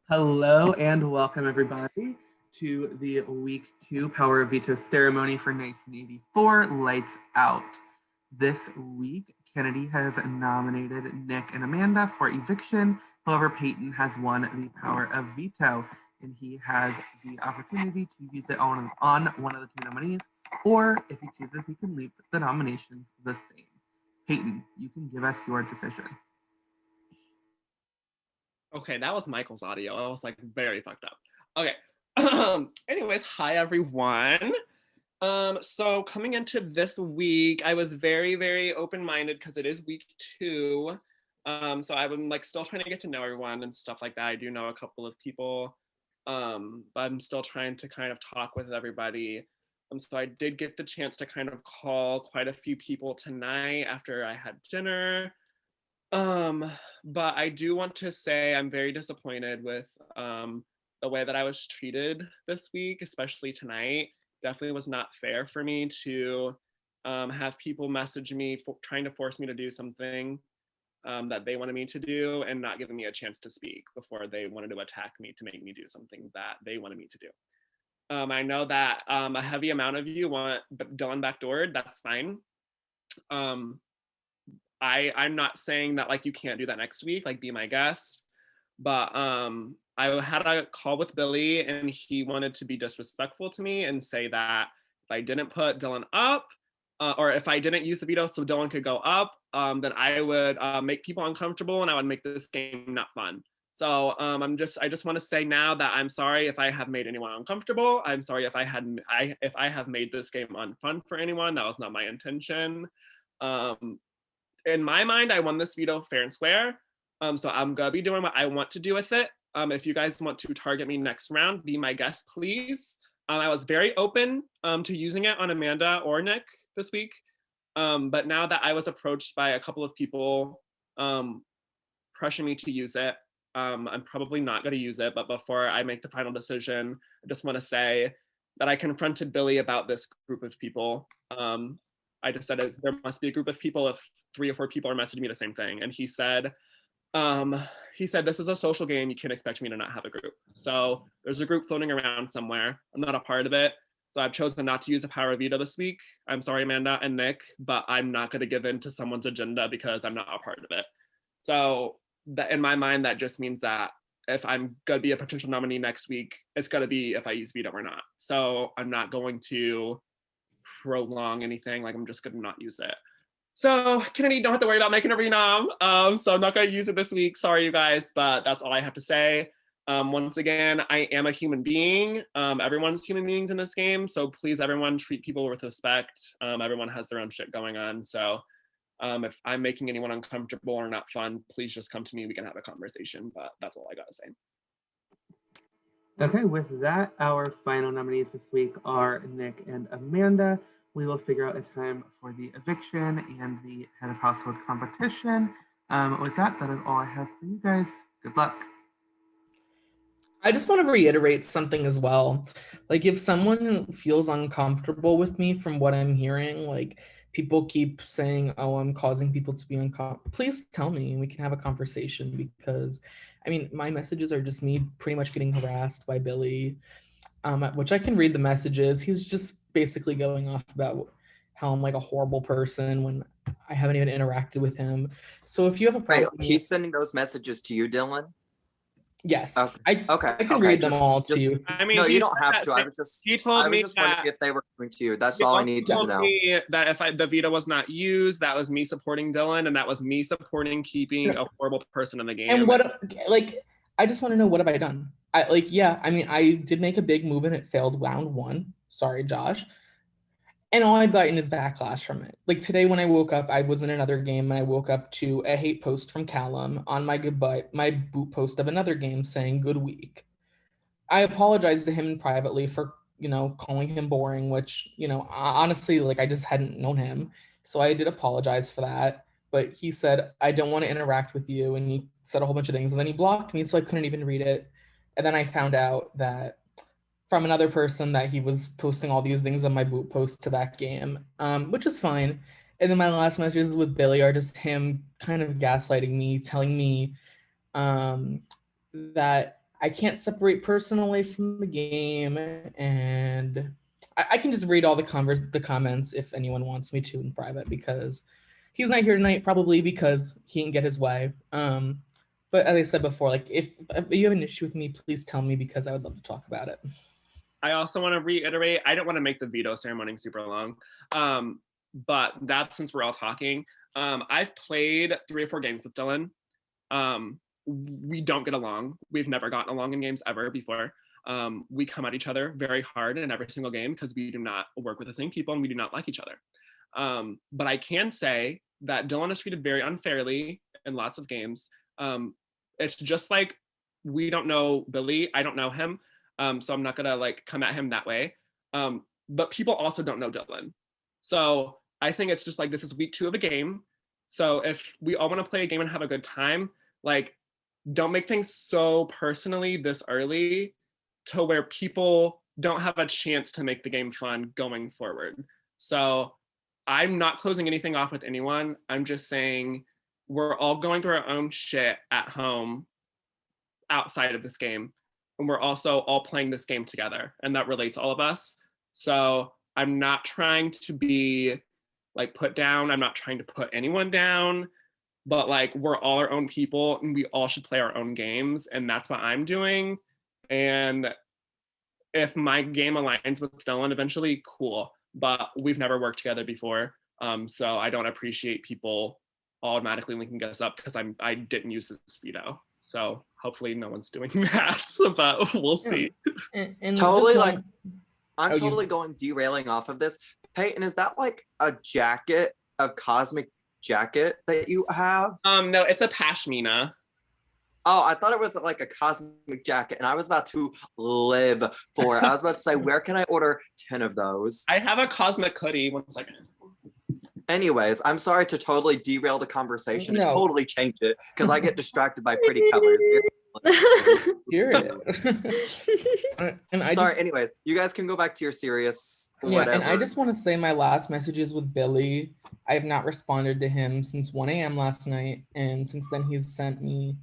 Hello and welcome everybody to the week 2 Power of Veto ceremony for 1984 Lights Out. This week, Kennedy has nominated Nick and Amanda for eviction. However, Peyton has won the Power of Veto, and he has the opportunity to use it on one of the two nominees, or if he chooses, he can leave the nominations the same. Peyton, you can give us your decision. Okay, that was Michael's audio. I was like very fucked up. Okay. Anyways, hi everyone. So coming into this week, I was very open-minded because it is week 2. So I'm like still trying to get to know everyone and stuff like that. I do know a couple of people, but I'm still trying to kind of talk with everybody. So I did get the chance to kind of call quite a few people tonight after I had dinner. But I do want to say I'm very disappointed with the way that I was treated this week, especially tonight. Definitely was not fair for me to have people message me trying to force me to do something that they wanted me to do and not giving me a chance to speak before they wanted to attack me to make me do something that they wanted me to do. I know that a heavy amount of you want Dylan backdoored. That's fine. I'm not saying that like you can't do that next week, like be my guest, but I had a call with Billy and he wanted to be disrespectful to me and say that if I didn't put Dylan up, or if I didn't use the veto so Dylan could go up, then I would make people uncomfortable and I would make this game not fun. So I just want to say now that I'm sorry if I have made anyone uncomfortable. I'm sorry if I have made this game unfun for anyone. That was not my intention. In my mind, I won this veto fair and square. So I'm gonna be doing what I want to do with it. If you guys want to target me next round, be my guest, please. I was very open to using it on Amanda or Nick this week. But now that I was approached by a couple of people pressuring me to use it, I'm probably not gonna use it. But before I make the final decision, I just wanna say that I confronted Billy about this group of people. I just said there must be a group of people if 3 or 4 people are messaging me the same thing. And he said, this is a social game. You can't expect me to not have a group. So there's a group floating around somewhere. I'm not a part of it. So I've chosen not to use the power of veto this week. I'm sorry, Amanda and Nick, but I'm not going to give in to someone's agenda because I'm not a part of it. So that, in my mind, that just means that if I'm going to be a potential nominee next week, it's going to be if I use veto or not. So I'm not going to prolong anything. Like I'm just going to not use it. So Kennedy, don't have to worry about making a renom. So I'm not going to use it this week. Sorry, you guys, but that's all I have to say. Once again, I am a human being. Everyone's human beings in this game. So please, everyone, treat people with respect. Everyone has their own shit going on. So if I'm making anyone uncomfortable or not fun, please just come to me. We can have a conversation, but that's all I got to say. Okay, with that, our final nominees this week are Nick and Amanda. We will figure out a time for the eviction and the head of household competition. With that is all I have for you guys. Good luck. I just want to reiterate something as well. Like, if someone feels uncomfortable with me from what I'm hearing, like people keep saying, oh, I'm causing people to be uncomfortable, please tell me and we can have a conversation, because I mean, my messages are just me pretty much getting harassed by Billy, which I can read the messages. He's just basically going off about how I'm like a horrible person when I haven't even interacted with him. So if you have a problem, he's sending those messages to you, Dylan? Yes. Okay. I can read them all to you. I mean, no, you don't have to. I was just wondering if they were coming to you. That's all I need to know. Me that if the veto was not used, that was me supporting Dylan, and that was me supporting keeping a horrible person in the game. And what, like, I just want to know, what have I done? I did make a big move and it failed round 1. Sorry, Josh. And all I've gotten is backlash from it. Like today when I woke up, I was in another game and I woke up to a hate post from Callum on my boot post of another game saying good week. I apologized to him privately for, calling him boring, which, honestly, like I just hadn't known him. So I did apologize for that. But he said, I don't want to interact with you. And he said a whole bunch of things. And then he blocked me, so I couldn't even read it. And then I found out that from another person that he was posting all these things on my boot post to that game, which is fine. And then my last messages with Billy are just him kind of gaslighting me, telling me that I can't separate person away from the game, and I can just read all the comments if anyone wants me to in private, because he's not here tonight, probably because he didn't get his way. But as I said before, like if you have an issue with me, please tell me, because I would love to talk about it. I also want to reiterate, I don't want to make the veto ceremony super long, but that since we're all talking, I've played 3 or 4 games with Dylan. We don't get along. We've never gotten along in games ever before. We come at each other very hard in every single game because we do not work with the same people and we do not like each other. But I can say that Dylan is treated very unfairly in lots of games. It's just like, we don't know Billy, I don't know him. So I'm not gonna like come at him that way. But people also don't know Dylan. So I think it's just like, this is week 2 of a game. So if we all wanna play a game and have a good time, like, don't make things so personally this early to where people don't have a chance to make the game fun going forward. So I'm not closing anything off with anyone. I'm just saying we're all going through our own shit at home outside of this game. And we're also all playing this game together, and that relates all of us. So I'm not trying to be like put down. I'm not trying to put anyone down, but like, we're all our own people and we all should play our own games. And that's what I'm doing. And if my game aligns with Dylan eventually, cool. But we've never worked together before. So I don't appreciate people automatically linking us up because I didn't use this veto. So hopefully no one's doing that, but we'll see. And totally, just like, I'm totally going derailing off of this. Peyton, is that like a jacket, a cosmic jacket that you have? No, it's a pashmina. Oh, I thought it was like a cosmic jacket, and I was about to live for it. I was about to say, where can I order 10 of those? I have a cosmic hoodie. 1 second. Anyways, I'm sorry to totally derail the conversation and No. totally change it, because I get distracted by pretty colors. Hear it. And anyways, you guys can go back to your serious whatever. And I just want to say my last messages with Billy, I have not responded to him since 1 a.m. last night, and since then he's sent me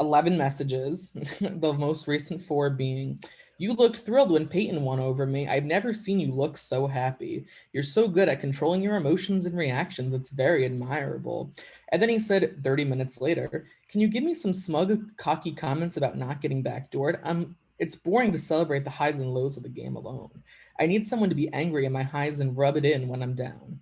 11 messages, the most recent 4 being, "You looked thrilled when Peyton won over me. I've never seen you look so happy. You're so good at controlling your emotions and reactions. It's very admirable." And then he said 30 minutes later, "Can you give me some smug, cocky comments about not getting backdoored? It's boring to celebrate the highs and lows of the game alone. I need someone to be angry at my highs and rub it in when I'm down."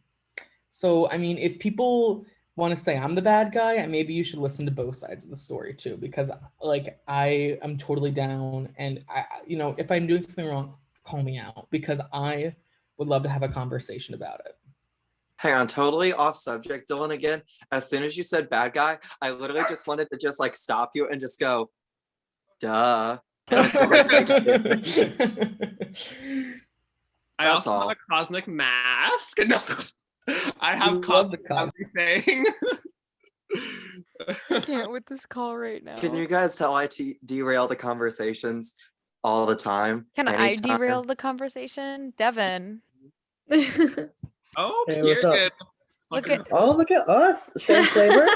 So, I mean, if people want to say I'm the bad guy, maybe you should listen to both sides of the story too, because like I am totally down, and I, if I'm doing something wrong, call me out, because I would love to have a conversation about it. Hang on, totally off subject, Dylan, again. As soon as you said bad guy, I literally just wanted to just like stop you and just go, duh. And just, like, I also have a cosmic mask. No. I have everything. I can't with this call right now. Can you guys tell I derail the conversations all the time? Can I derail the conversation? Devin. Oh, hey, what's up? Look at look at us. Same flavor.